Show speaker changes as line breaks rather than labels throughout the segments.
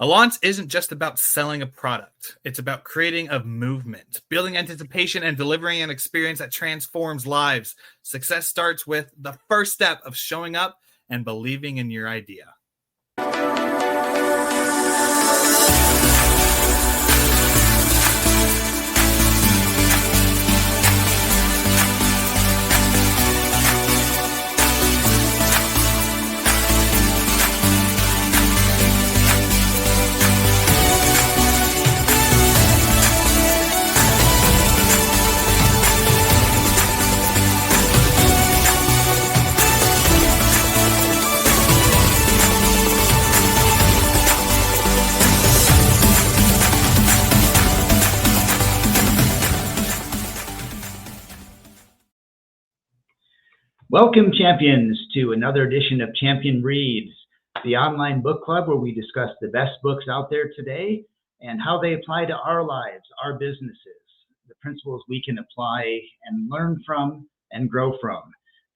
A launch isn't just about selling a product. It's about creating a movement, building anticipation, and delivering an experience that transforms lives. Success starts with the first step of showing up and believing in your idea.
Welcome, champions, to another edition of Champion Reads, the online book club where we discuss the best books out there today and how they apply to our lives, our businesses, the principles we can apply and learn from and grow from.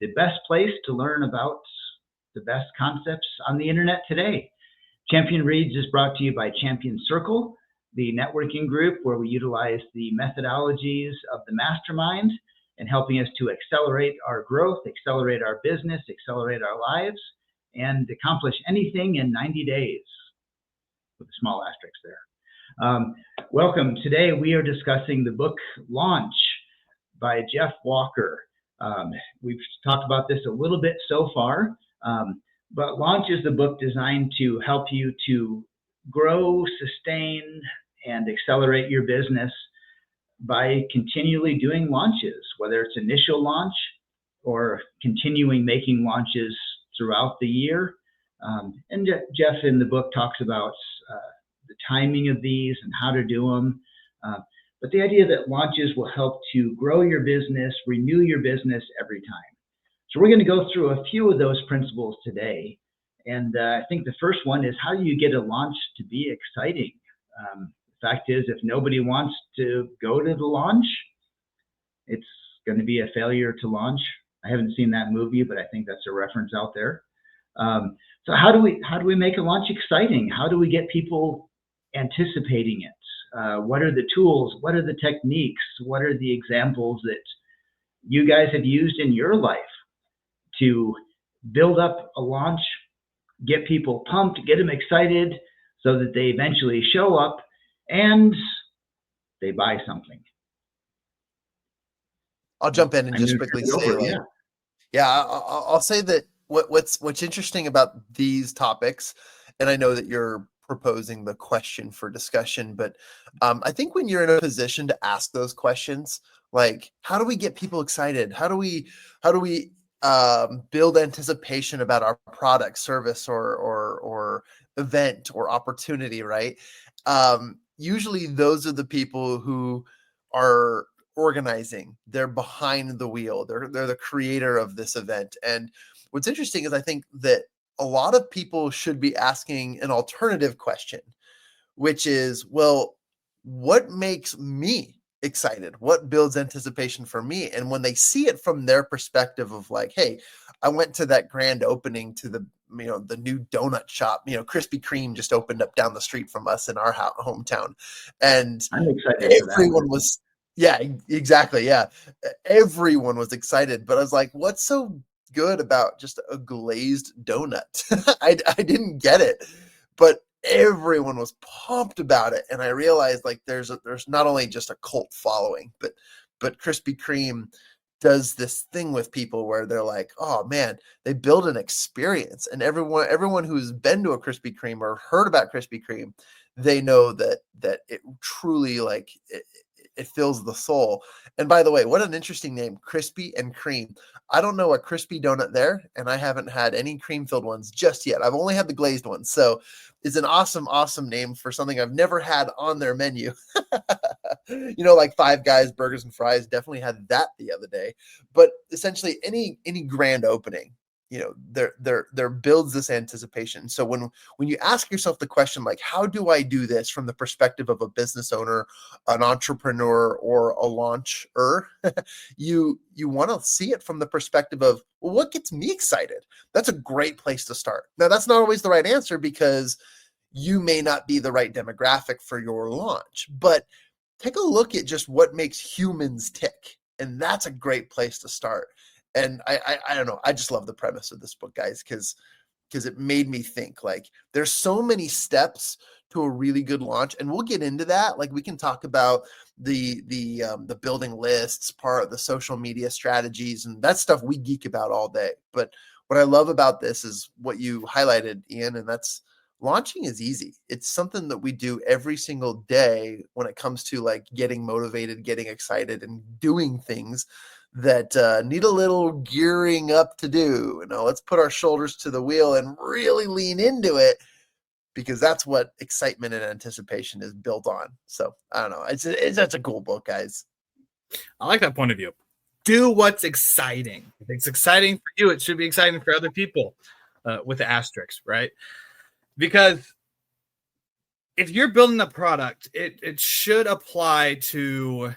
The best place to learn about the best concepts on the internet today. Champion Reads is brought to you by Champion Circle, the networking group where we utilize the methodologies of the mastermind and helping us to accelerate our growth, accelerate our business, accelerate our lives, and accomplish anything in 90 days, with a small asterisk there. Welcome. Today we are discussing the book Launch by Jeff Walker. We've talked about this a little bit so far, but Launch is the book designed to help you to grow, sustain, and accelerate your business by continually doing launches, whether it's initial launch or continuing making launches throughout the year. And Jeff in the book talks about the timing of these and how to do them. But the idea that launches will help to grow your business, renew your business every time. So we're going to go through a few of those principles today. And I think the first one is, how do you get a launch to be exciting? Fact is, if nobody wants to go to the launch, it's going to be a failure to launch. I haven't seen that movie, but I think that's a reference out there. So how do we make a launch exciting? How do we get people anticipating it? What are the tools? What are the techniques? What are the examples that you guys have used in your life to build up a launch, get people pumped, get them excited so that they eventually show up and they buy something?
I'll jump in and just quickly say, I'll say that what's interesting about these topics, and I know that you're proposing the question for discussion, but I think when you're in a position to ask those questions, like, how do we get people excited? How do we build anticipation about our product, service, or event or opportunity, right? Usually those are the people who are organizing. They're behind the wheel. They're the creator of this event. And what's interesting is I think that a lot of people should be asking an alternative question, which is, well, what makes me excited? What builds anticipation for me? And when they see it from their perspective of like, hey, I went to that grand opening to the new donut shop, Krispy Kreme just opened up down the street from us in our hometown. And
I'm excited.
Everyone was, yeah, exactly. Yeah. Everyone was excited, but I was like, what's so good about just a glazed donut? I didn't get it, but everyone was pumped about it. And I realized like there's not only just a cult following, but Krispy Kreme does this thing with people where they're like, oh man, they build an experience, and everyone who's been to a Krispy Kreme or heard about Krispy Kreme, they know that it truly like it fills the soul. And by the way, what an interesting name, Krispy and Kreme. I don't know a crispy donut there, and I haven't had any cream-filled ones just yet. I've only had the glazed ones. So it's an awesome, awesome name for something I've never had on their menu. Like Five Guys burgers and fries, definitely had that the other day. But essentially any grand opening, there builds this anticipation. So when you ask yourself the question, like, how do I do this from the perspective of a business owner, an entrepreneur, or a launcher, you want to see it from the perspective of, well, what gets me excited? That's a great place to start. Now, that's not always the right answer, because you may not be the right demographic for your launch. But take a look at just what makes humans tick. And that's a great place to start. And I don't know, I just love the premise of this book, guys, because it made me think, like, there's so many steps to a really good launch, and we'll get into that. Like, we can talk about the building lists part, the social media strategies, and that stuff we geek about all day. But what I love about this is what you highlighted, Ian, and that's launching is easy. It's something that we do every single day when it comes to like getting motivated, getting excited, and doing things that need a little gearing up to do. You know, let's put our shoulders to the wheel and really lean into it, because that's what excitement and anticipation is built on. So I don't know. It's such a cool book, guys.
I like that point of view. Do what's exciting. If it's exciting for you, it should be exciting for other people, with the asterisks, right? Because if you're building a product, it should apply to,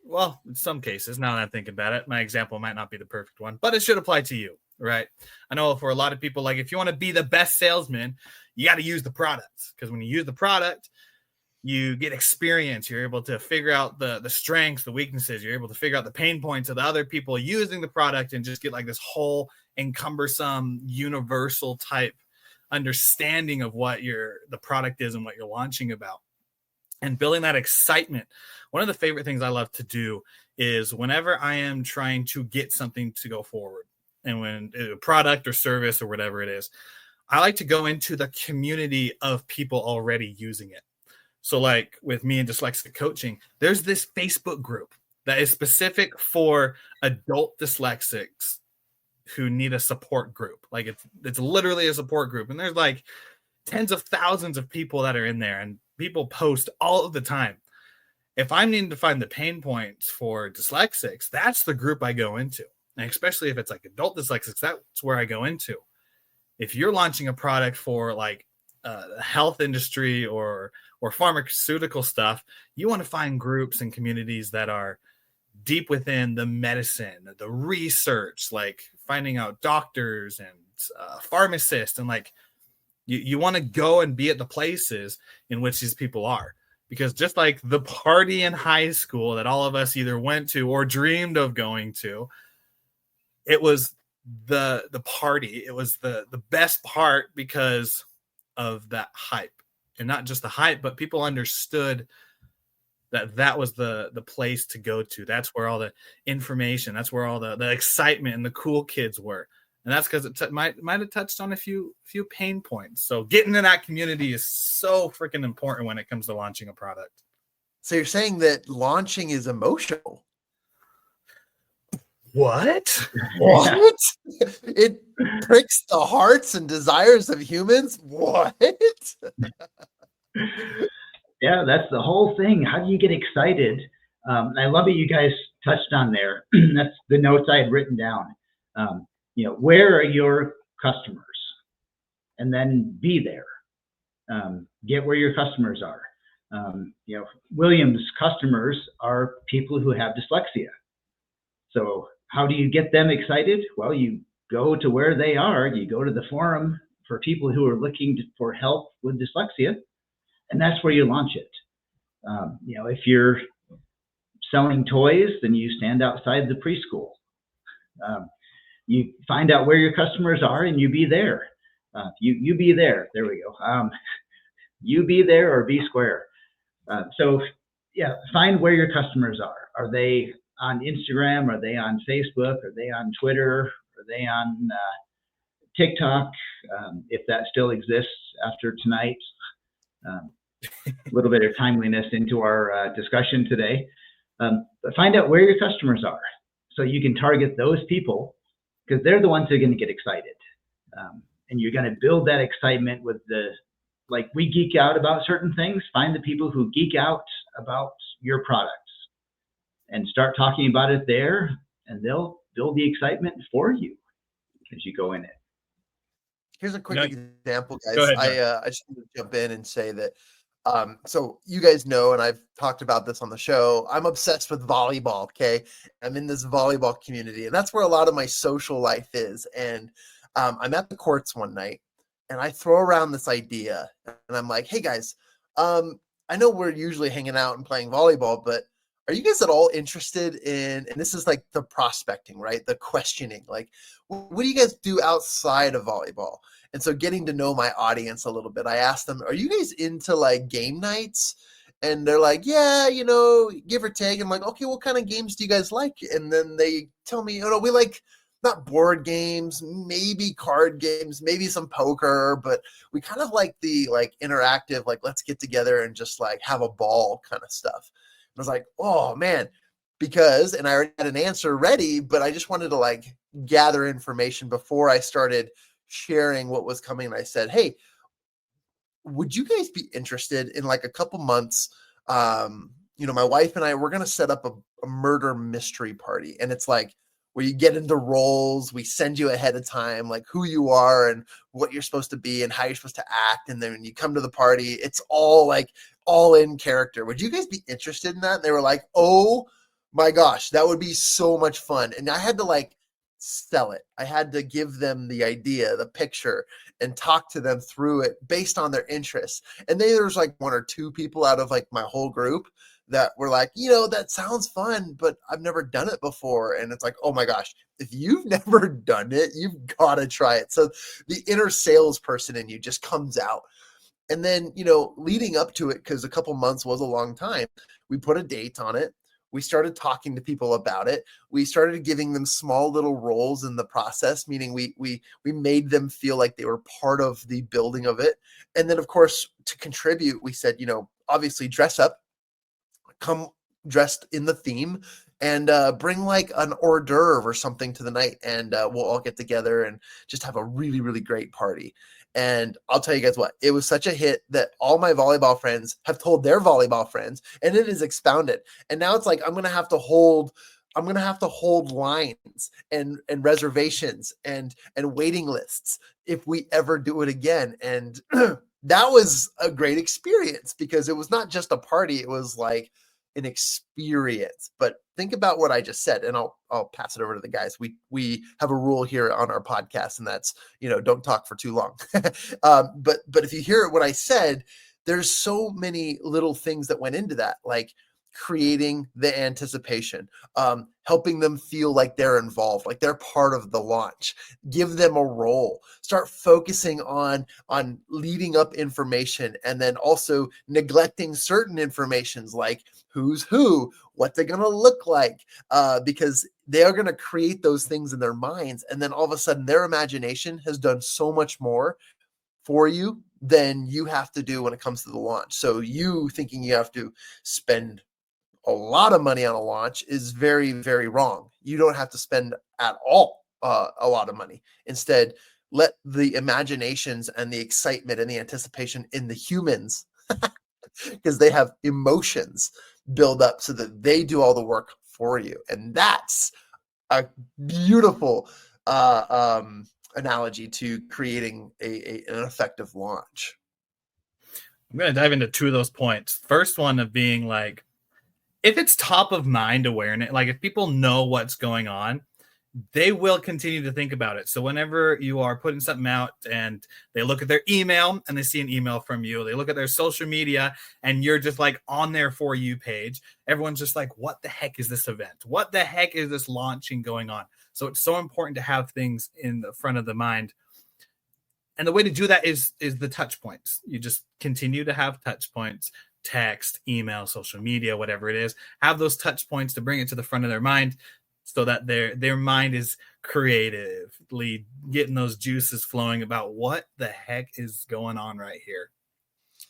well, in some cases, now that I'm thinking about it, my example might not be the perfect one, but it should apply to you, right? I know for a lot of people, like, if you want to be the best salesman, you got to use the product, because when you use the product, you get experience. You're able to figure out the strengths, the weaknesses. You're able to figure out the pain points of the other people using the product, and just get like this whole encumbersome universal type understanding of what the product is and what you're launching about. And building that excitement. One of the favorite things I love to do is whenever I am trying to get something to go forward, and when a product or service or whatever it is, I like to go into the community of people already using it. So like with me and dyslexic coaching, there's this Facebook group that is specific for adult dyslexics who need a support group. Like it's literally a support group. And there's like tens of thousands of people that are in there, and people post all of the time. If I'm needing to find the pain points for dyslexics, that's the group I go into. And especially if it's like adult dyslexics, that's where I go into. If you're launching a product for like the health industry or pharmaceutical stuff, you want to find groups and communities that are deep within the medicine, the research, like finding out doctors and pharmacists, and like you want to go and be at the places in which these people are. Because just like the party in high school that all of us either went to or dreamed of going to, it was the party. It was the best part because of that hype. And not just the hype, but people understood that was the place to go to. That's where all the information, that's where all the excitement and the cool kids were. And that's because it might have touched on a few pain points. So getting in that community is so freaking important when it comes to launching a product.
So you're saying that launching is emotional?
What?
What? It pricks the hearts and desires of humans? What?
Yeah, that's the whole thing. How do you get excited? And I love that you guys touched on there. That's the notes I had written down. Where are your customers? And then be there. Get where your customers are. William's customers are people who have dyslexia. So how do you get them excited? Well, you go to where they are. You go to the forum for people who are looking for help with dyslexia, and that's where you launch it. If you're selling toys, then you stand outside the preschool. You find out where your customers are, and you be there. You be there. There we go. You be there or be square. Find where your customers are. Are they on Instagram? Are they on Facebook? Are they on Twitter? Are they on TikTok? If that still exists after tonight. A little bit of timeliness into our discussion today. But find out where your customers are so you can target those people, because they're the ones who are going to get excited. And you're going to build that excitement with like we geek out about certain things. Find the people who geek out about your products and start talking about it there, and they'll build the excitement for you as you go in it.
Here's a quick example, guys.
Go ahead,
I just want to jump in and say that so you guys know, and I've talked about this on the show, I'm obsessed with volleyball. Okay. I'm in this volleyball community, and that's where a lot of my social life is. And I'm at the courts one night, and I throw around this idea, and I'm like, hey guys, I know we're usually hanging out and playing volleyball, but are you guys at all interested in, and this is like the prospecting, right? The questioning, like, what do you guys do outside of volleyball? And so getting to know my audience a little bit, I asked them, are you guys into like game nights? And they're like, yeah, give or take. I'm like, okay, what kind of games do you guys like? And then they tell me, we like not board games, maybe card games, maybe some poker, but we kind of like the like interactive, like let's get together and just like have a ball kind of stuff. And I was like, oh man, and I already had an answer ready, but I just wanted to like gather information before I started sharing what was coming. And I said, hey, would you guys be interested in like a couple months? My wife and I, we're going to set up a murder mystery party. And it's like where you get into roles, we send you ahead of time, like who you are and what you're supposed to be and how you're supposed to act. And then when you come to the party, it's all like all in character. Would you guys be interested in that? And they were like, oh my gosh, that would be so much fun. And I had to like sell it. I had to give them the idea, the picture, and talk to them through it based on their interests. And then there's like one or two people out of like my whole group that were like, that sounds fun, but I've never done it before. And it's like, oh my gosh, if you've never done it, you've got to try it. So the inner salesperson in you just comes out. And then, leading up to it, because a couple months was a long time, we put a date on it. We started talking to people about it. We started giving them small little roles in the process, meaning we made them feel like they were part of the building of it. And then, of course, to contribute, we said, obviously dress up, come dressed in the theme, and bring like an hors d'oeuvre or something to the night. And we'll all get together and just have a really, really great party. And I'll tell you guys what, it was such a hit that all my volleyball friends have told their volleyball friends, and it is expounded. And now it's like, I'm going to have to hold lines and reservations and waiting lists if we ever do it again. And that was a great experience because it was not just a party. It was like an experience. But think about what I just said, and I'll pass it over to the guys. We have a rule here on our podcast, and that's, don't talk for too long. But if you hear what I said, there's so many little things that went into that, like creating the anticipation, helping them feel like they're involved, like they're part of the launch, give them a role, start focusing on leading up information, and then also neglecting certain informations like who's who, what they're going to look like, because they are going to create those things in their minds. And then all of a sudden their imagination has done so much more for you than you have to do when it comes to the launch. So you thinking you have to spend a lot of money on a launch is very, very wrong. You don't have to spend at all a lot of money. Instead, let the imaginations and the excitement and the anticipation in the humans, because they have emotions, build up so that they do all the work for you. And that's a beautiful analogy to creating an effective launch.
I'm going to dive into two of those points. First one of being like, if it's top of mind awareness, like if people know what's going on, they will continue to think about it. So whenever you are putting something out and they look at their email and they see an email from you, they look at their social media and you're just like on their For You page, everyone's just like, what the heck is this event? What the heck is this launching going on? So it's so important to have things in the front of the mind. And the way to do that is the touch points. You just continue to have touch points, text, email, social media, whatever it is, have those touch points to bring it to the front of their mind so that their mind is creatively getting those juices flowing about what the heck is going on right here.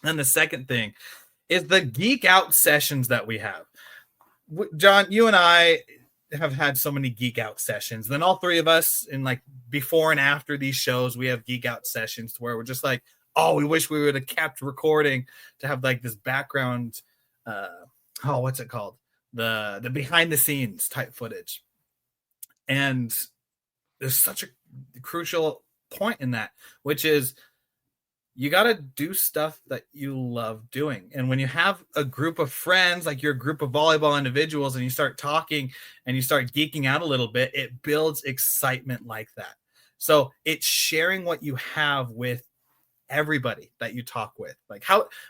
And the second thing is the geek out sessions that we have. John, you and I have had so many geek out sessions. Then all three of us in like before and after these shows, we have geek out sessions where we're just like, oh, we wish we would have kept recording to have like this background. What's it called? The behind the scenes type footage. And there's such a crucial point in that, which is you got to do stuff that you love doing. And when you have a group of friends, like your group of volleyball individuals, and you start talking and you start geeking out a little bit, it builds excitement like that. So it's sharing what you have with everybody that you talk with. Like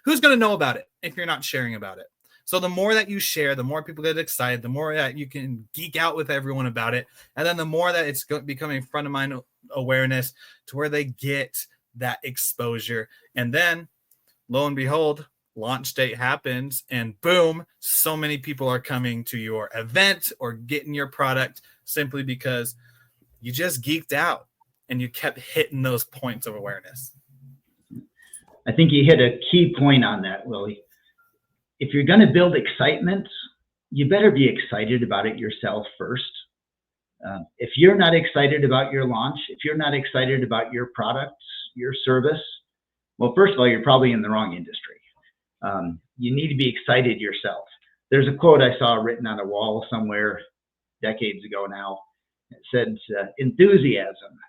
who's going to know about it if you're not sharing about it? So the more that you share, the more people get excited, the more that you can geek out with everyone about it. And then the more that it's becoming front of mind awareness to where they get that exposure. And then lo and behold, launch date happens and boom, so many people are coming to your event or getting your product simply because you just geeked out and you kept hitting those points of awareness.
I think you hit a key point on that, Willie. If you're going to build excitement, you better be excited about it yourself first. If you're not excited about your launch, if you're not excited about your product, your service, well, first of all, you're probably in the wrong industry. You need to be excited yourself. There's a quote I saw written on a wall somewhere decades ago now. It said, enthusiasm,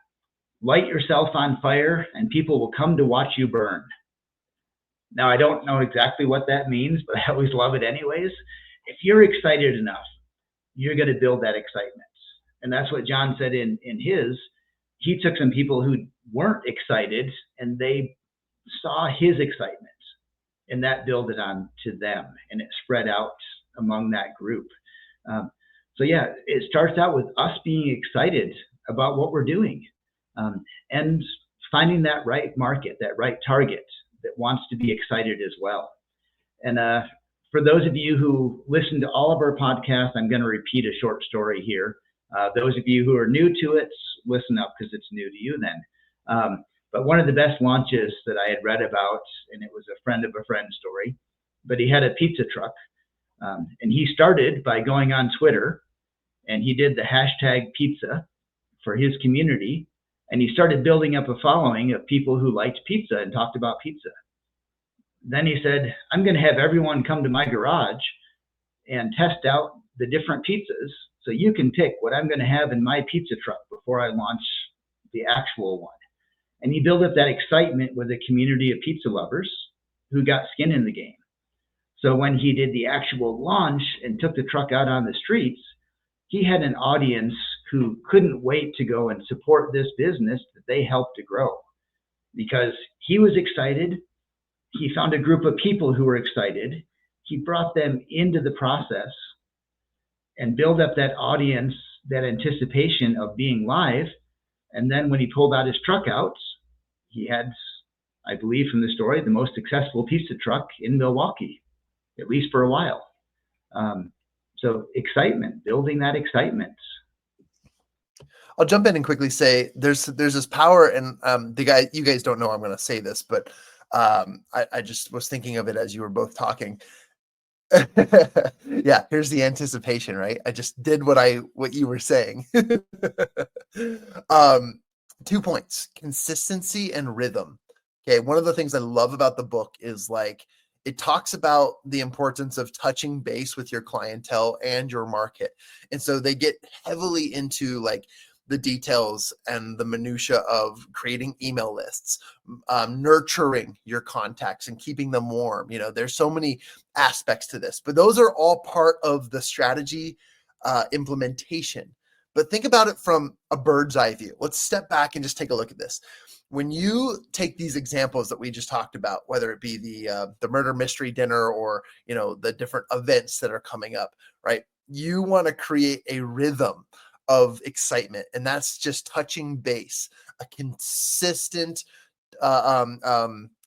light yourself on fire and people will come to watch you burn. Now, I don't know exactly what that means, but I always love it anyways. If you're excited enough, you're going to build that excitement. And that's what John said in his. He took some people who weren't excited and they saw his excitement, and that built it on to them, and it spread out among that group. So yeah, it starts out with us being excited about what we're doing, and finding that right market, that right target that wants to be excited as well. And for those of you who listen to all of our podcasts, I'm going to repeat a short story here. Those of you who are new to it, listen up because it's new to you then. But one of the best launches that I had read about, and it was a friend of a friend story, but he had a pizza truck. And he started by going on Twitter and he did the hashtag pizza for his community. And he started building up a following of people who liked pizza and talked about pizza. Then he said, I'm going to have everyone come to my garage and test out the different pizzas so you can pick what I'm going to have in my pizza truck before I launch the actual one. And he built up that excitement with a community of pizza lovers who got skin in the game. So when he did the actual launch and took the truck out on the streets, he had an audience who couldn't wait to go and support this business that they helped to grow because he was excited. He found a group of people who were excited. He brought them into the process and built up that audience, that anticipation of being live. And then when he pulled out his truck out, he had, I believe from the story, the most successful pizza truck in Milwaukee, at least for a while. So excitement, building that excitement.
I'll jump in and quickly say there's this power, and you guys don't know I'm going to say this, but I just was thinking of it as you were both talking. Yeah, here's the anticipation, right? I just did what you were saying. 2 points: consistency and rhythm. Okay, one of the things I love about the book is like it talks about the importance of touching base with your clientele and your market, and so they get heavily into like the details and the minutia of creating email lists, nurturing your contacts and keeping them warm. You know, there's so many aspects to this, but those are all part of the strategy implementation. But think about it from a bird's eye view. Let's step back and just take a look at this. When you take these examples that we just talked about, whether it be the murder mystery dinner or, you know, the different events that are coming up, right? You want to create a rhythm of excitement, and that's just touching base, a consistent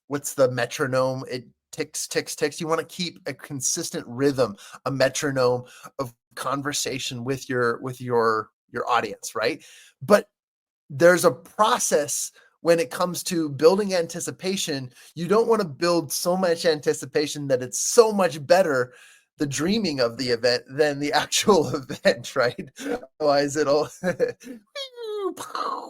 what's the metronome? It ticks, ticks, ticks. You want to keep a consistent rhythm, a metronome of conversation with your audience, right? But there's a process when it comes to building anticipation. You don't want to build so much anticipation that it's so much better the dreaming of the event than the actual event, right? Otherwise it'll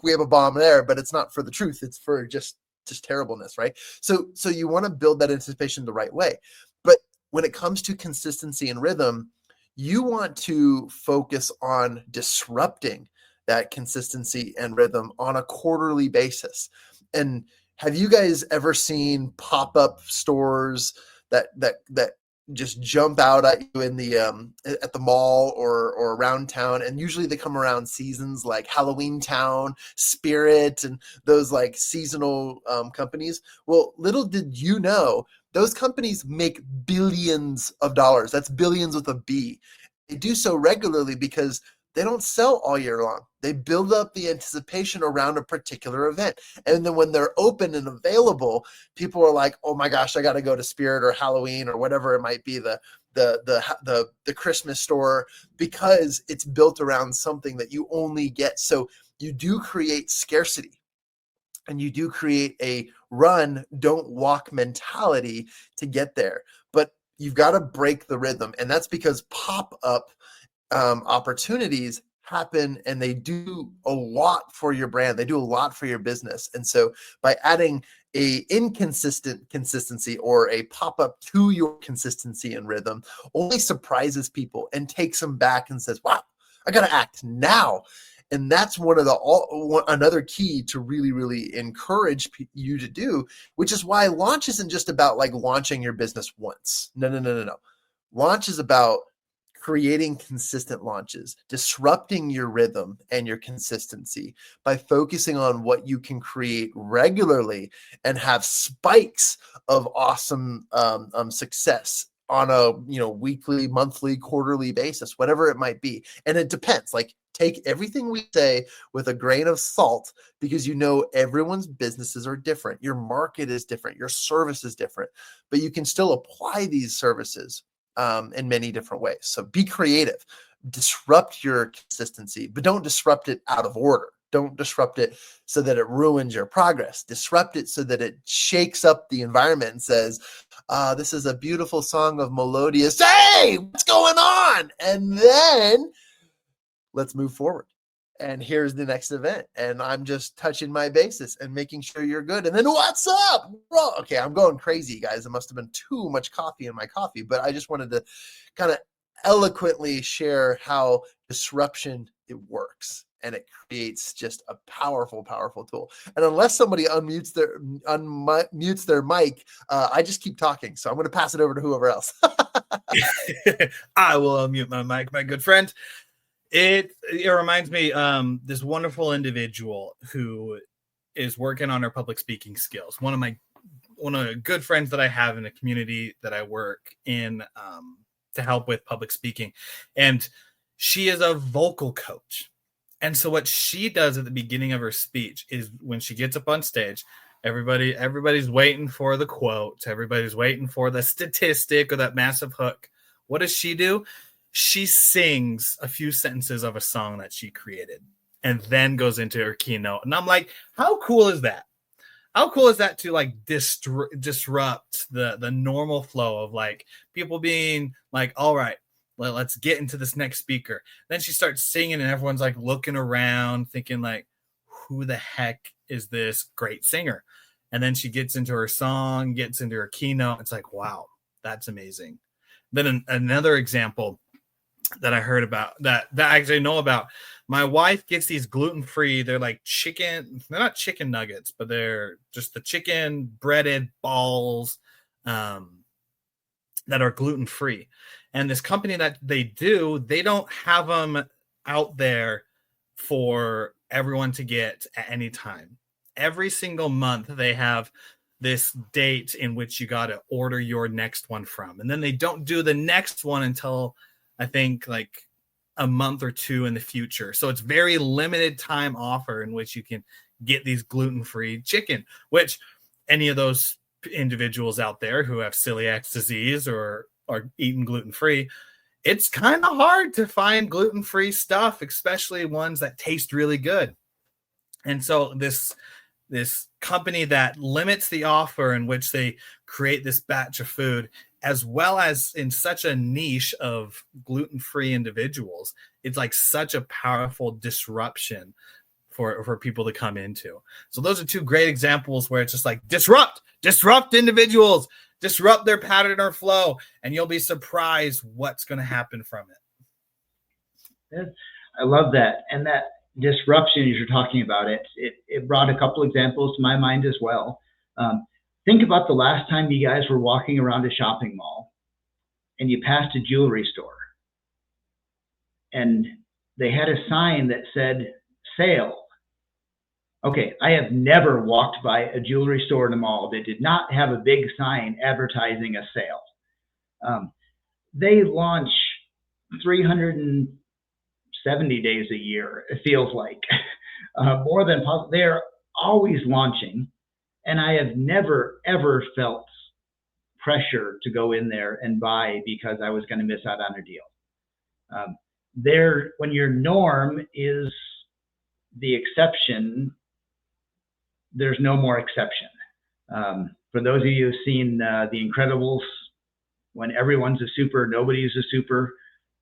we have a bomb there, but it's not for the truth, it's for just terribleness, right? So you want to build that anticipation the right way. But when it comes to consistency and rhythm, you want to focus on disrupting that consistency and rhythm on a quarterly basis. And have you guys ever seen pop-up stores that just jump out at you in the at the mall or around town, and usually they come around seasons like Halloween Town, Spirit, and those like seasonal companies. Well, little did you know, those companies make billions of dollars. That's billions with a B. They do so regularly because they don't sell all year long. They build up the anticipation around a particular event. And then when they're open and available, people are like, oh my gosh, I got to go to Spirit or Halloween or whatever it might be, the Christmas store, because it's built around something that you only get. So you do create scarcity, and you do create a run, don't walk mentality to get there. But you've got to break the rhythm. And that's because pop-up opportunities happen, and they do a lot for your brand. They do a lot for your business. And so by adding a inconsistent consistency or a pop-up to your consistency and rhythm, only surprises people and takes them back and says, wow, I got to act now. And that's another key to really, really encourage you to do, which is why launch isn't just about like launching your business once. No. Launch is about creating consistent launches, disrupting your rhythm and your consistency by focusing on what you can create regularly and have spikes of awesome success on a weekly, monthly, quarterly basis, whatever it might be. And it depends. Like, take everything we say with a grain of salt, because everyone's businesses are different. Your market is different. Your service is different, but you can still apply these services in many different ways. So be creative, disrupt your consistency, but don't disrupt it out of order. Don't disrupt it so that it ruins your progress. Disrupt it so that it shakes up the environment and says, this is a beautiful song of melodious, hey, what's going on? And then let's move forward. And here's the next event. And I'm just touching my basis and making sure you're good. And then what's up? Bro? Okay, I'm going crazy, guys. It must have been too much coffee in my coffee, but I just wanted to kind of eloquently share how disruption, it works. And it creates just a powerful, powerful tool. And unless somebody unmutes their mic, I just keep talking. So I'm going to pass it over to whoever else.
I will unmute my mic, my good friend. It reminds me, this wonderful individual who is working on her public speaking skills. One of the good friends that I have in the community that I work in, to help with public speaking. And she is a vocal coach. And so what she does at the beginning of her speech is, when she gets up on stage, everybody's waiting for the quote. Everybody's waiting for the statistic or that massive hook. What does she do? She sings a few sentences of a song that she created and then goes into her keynote. And I'm like, how cool is that? How cool is that to like disrupt the normal flow of like people being like, all right, let's get into this next speaker. Then she starts singing and everyone's like looking around thinking like, who the heck is this great singer? And then she gets into her song, gets into her keynote. It's like, wow, that's amazing. Then another example that I heard about that I actually know about. My wife gets these gluten-free, they're like chicken, they're not chicken nuggets, but they're just the chicken breaded balls that are gluten-free. And this company that they don't have them out there for everyone to get at any time. Every single month they have this date in which you got to order your next one from. And then they don't do the next one until I think like a month or two in the future. So it's very limited time offer in which you can get these gluten-free chicken, which any of those individuals out there who have celiac disease or are eating gluten-free, it's kind of hard to find gluten-free stuff, especially ones that taste really good. And so this company that limits the offer in which they create this batch of food, as well as in such a niche of gluten-free individuals, it's like such a powerful disruption for people to come into. So those are two great examples where it's just like disrupt individuals, disrupt their pattern or flow, and you'll be surprised what's going to happen from it.
I love that. And that disruption, as you're talking about it brought a couple examples to my mind as well. Think about the last time you guys were walking around a shopping mall and you passed a jewelry store, and they had a sign that said sale. Okay, I have never walked by a jewelry store in the mall that did not have a big sign advertising a sale. They launch 370 days a year, it feels like. More than possible. They're always launching, and I have never, ever felt pressure to go in there and buy because I was going to miss out on a deal. When your norm is the exception, there's no more exception. For those of you who've seen The Incredibles, when everyone's a super, nobody's a super,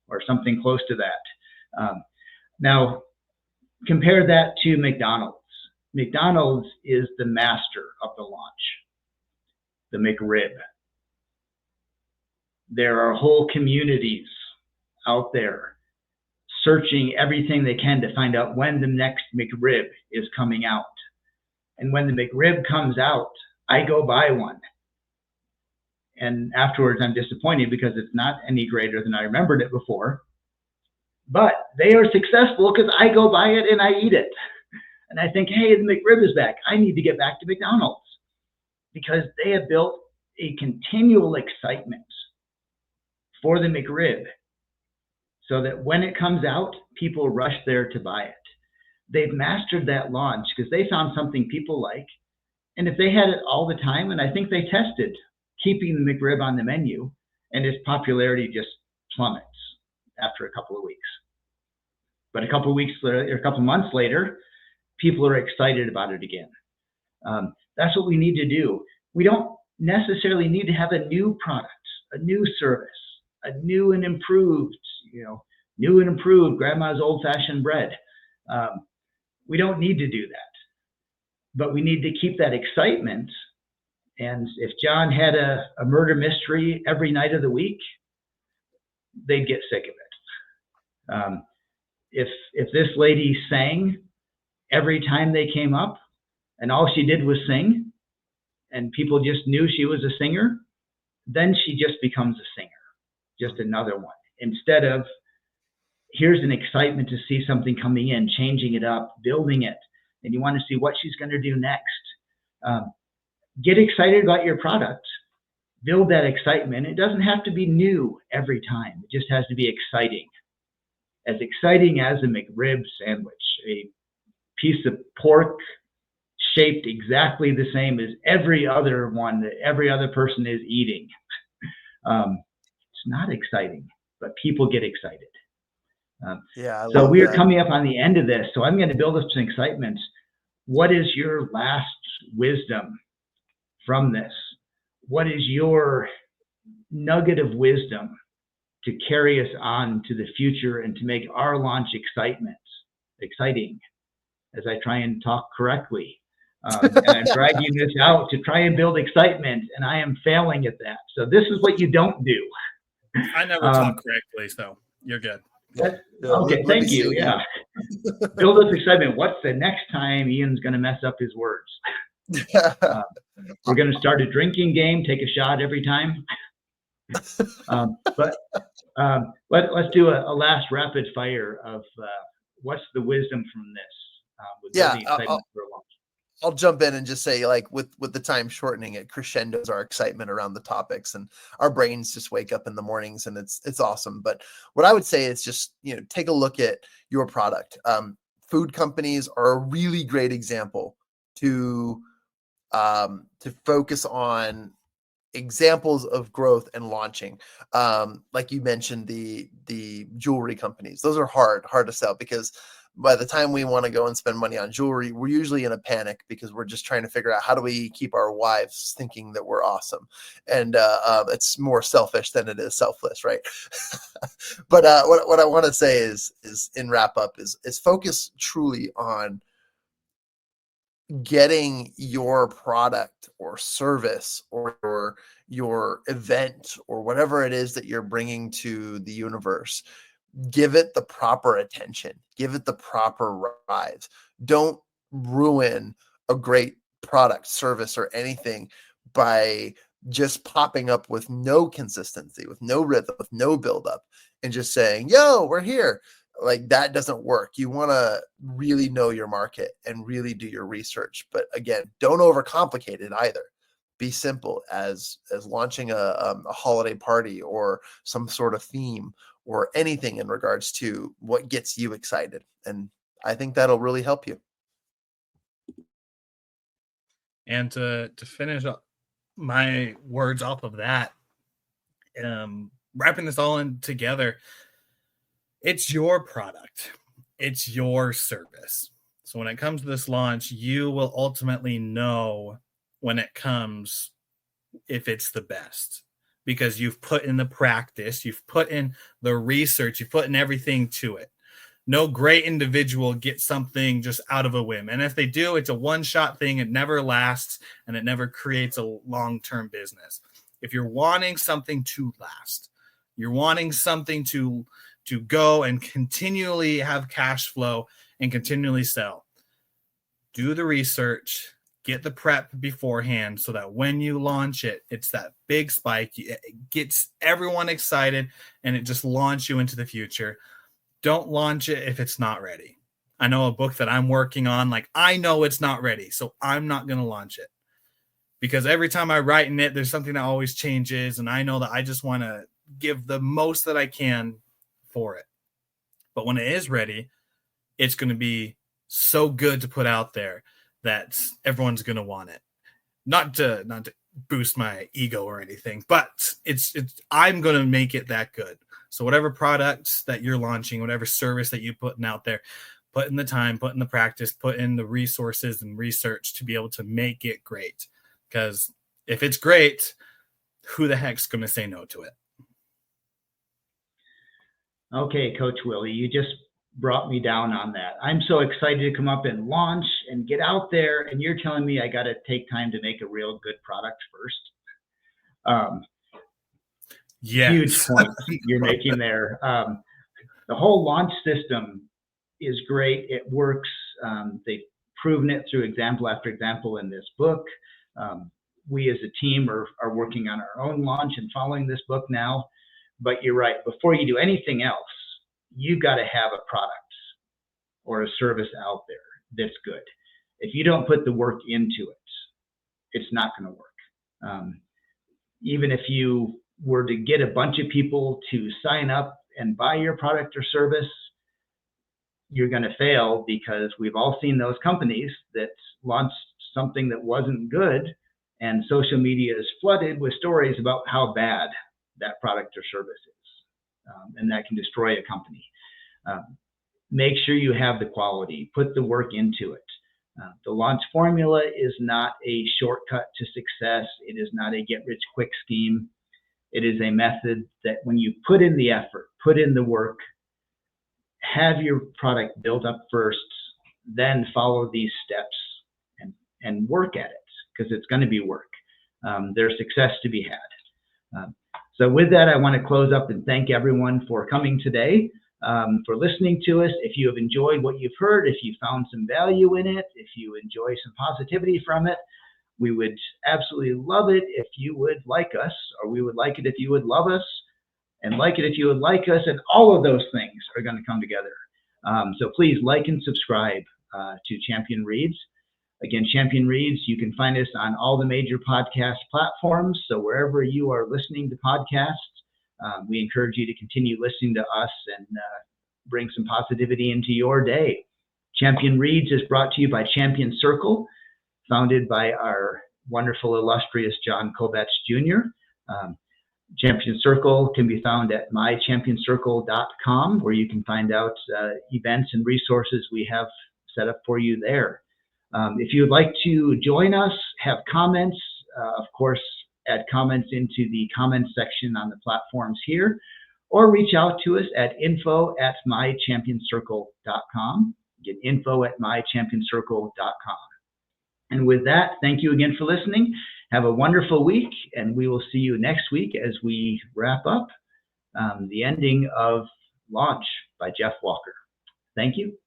or something close to that. Now, compare that to McDonald's. McDonald's is the master of the launch, the McRib. There are whole communities out there searching everything they can to find out when the next McRib is coming out. And when the McRib comes out, I go buy one. And afterwards, I'm disappointed because it's not any greater than I remembered it before. But they are successful because I go buy it and I eat it. And I think, hey, the McRib is back. I need to get back to McDonald's, because they have built a continual excitement for the McRib so that when it comes out, people rush there to buy it. They've mastered that launch because they found something people like. And if they had it all the time, and I think they tested keeping the McRib on the menu, and its popularity just plummets after a couple of weeks. But a couple of weeks later, or a couple of months later, people are excited about it again. That's what we need to do. We don't necessarily need to have a new product, a new service, a new and improved, grandma's old-fashioned bread. We don't need to do that, but we need to keep that excitement. And if John had a murder mystery every night of the week, they'd get sick of it. If this lady sang every time they came up, and all she did was sing, and people just knew she was a singer, then she just becomes a singer, just another one. Instead of, here's an excitement to see something coming in, changing it up, building it, and you want to see what she's going to do next. Get excited about your product, build that excitement. It doesn't have to be new every time. It just has to be exciting. As exciting as a McRib sandwich, a piece of pork shaped exactly the same as every other one that every other person is eating. It's not exciting, but people get excited. So we are coming up on the end of this. So I'm going to build up some excitement. What is your last wisdom from this? What is your nugget of wisdom to carry us on to the future and to make our launch exciting, as I try and talk correctly? And I'm dragging this out to try and build excitement, and I am failing at that. So this is what you don't do.
I never talk correctly, so you're good.
Okay, thank you. Yeah. Build up excitement. What's the next time Ian's going to mess up his words? We're going to start a drinking game, take a shot every time. But let's do a last rapid fire of what's the wisdom from this?
I'll jump in and just say, like, with the time shortening, it crescendos our excitement around the topics, and our brains just wake up in the mornings, and it's awesome. But what I would say is just, take a look at your product. Food companies are a really great example to focus on examples of growth and launching. Like you mentioned, the jewelry companies, those are hard to sell, because by the time we want to go and spend money on jewelry, we're usually in a panic because we're just trying to figure out how do we keep our wives thinking that we're awesome. And it's more selfish than it is selfless, right? But what I want to say is in wrap up is focus truly on getting your product or service or your event or whatever it is that you're bringing to the universe. Give it the proper attention. Give it the proper rise. Don't ruin a great product, service, or anything by just popping up with no consistency, with no rhythm, with no buildup, and just saying, yo, we're here. Like, that doesn't work. You want to really know your market and really do your research. But again, don't overcomplicate it either. Be simple as launching a holiday party or some sort of theme or anything in regards to what gets you excited. And I think that'll really help you.
And to finish up my words off of that, wrapping this all in together, it's your product, it's your service. So when it comes to this launch, you will ultimately know when it comes if it's the best, because you've put in the practice, you've put in the research, you've put in everything to it. No great individual gets something just out of a whim. And if they do, it's a one-shot thing. It never lasts, and it never creates a long-term business. If you're wanting something to last, you're wanting something to go and continually have cash flow and continually sell, do the research, get the prep beforehand so that when you launch it, it's that big spike. It gets everyone excited, and it just launches you into the future. Don't launch it if it's not ready. I know a book that I'm working on, like, I know it's not ready, so I'm not going to launch it. Because every time I write in it, there's something that always changes, and I know that I just want to give the most that I can for it. But when it is ready, it's going to be so good to put out there that everyone's going to want it. Not to boost my ego or anything, but it's I'm going to make it that good. So whatever products that you're launching, whatever service that you're putting out there, put in the time, put in the practice, put in the resources and research to be able to make it great. Because if it's great, who the heck's going to say no to it?
Okay, Coach Willie, you just brought me down on that. I'm so excited to come up and launch and get out there, and you're telling me I got to take time to make a real good product first. Yes. Huge point you're making there. The whole launch system is great. It works. They've proven it through example after example in this book. We as a team are working on our own launch and following this book now. But you're right. Before you do anything else, you got to have a product or a service out there that's good. If you don't put the work into it, it's not going to work. Even if you were to get a bunch of people to sign up and buy your product or service, you're going to fail, because we've all seen those companies that launched something that wasn't good, and social media is flooded with stories about how bad that product or service is, and that can destroy a company. Make sure you have the quality, put the work into it. The launch formula is not a shortcut to success. It is not a get-rich-quick scheme. It is a method that when you put in the effort, put in the work, have your product built up first, then follow these steps and work at it, because it's going to be work. There's success to be had. So with that, I want to close up and thank everyone for coming today, for listening to us. If you have enjoyed what you've heard, if you found some value in it, if you enjoy some positivity from it, we would absolutely love it if you would like us, or we would like it if you would love us, and like it if you would like us, and all of those things are going to come together. So please like and subscribe to Champion Reads. Again, Champion Reads, you can find us on all the major podcast platforms. So wherever you are listening to podcasts, we encourage you to continue listening to us and bring some positivity into your day. Champion Reads is brought to you by Champion Circle, founded by our wonderful, illustrious John Kovats Jr. Champion Circle can be found at mychampioncircle.com, where you can find out events and resources we have set up for you there. If you would like to join us, have comments, of course, add comments into the comments section on the platforms here, or reach out to us at info@mychampioncircle.com. Get info@mychampioncircle.com. And with that, thank you again for listening. Have a wonderful week, and we will see you next week as we wrap up the ending of Launch by Jeff Walker. Thank you.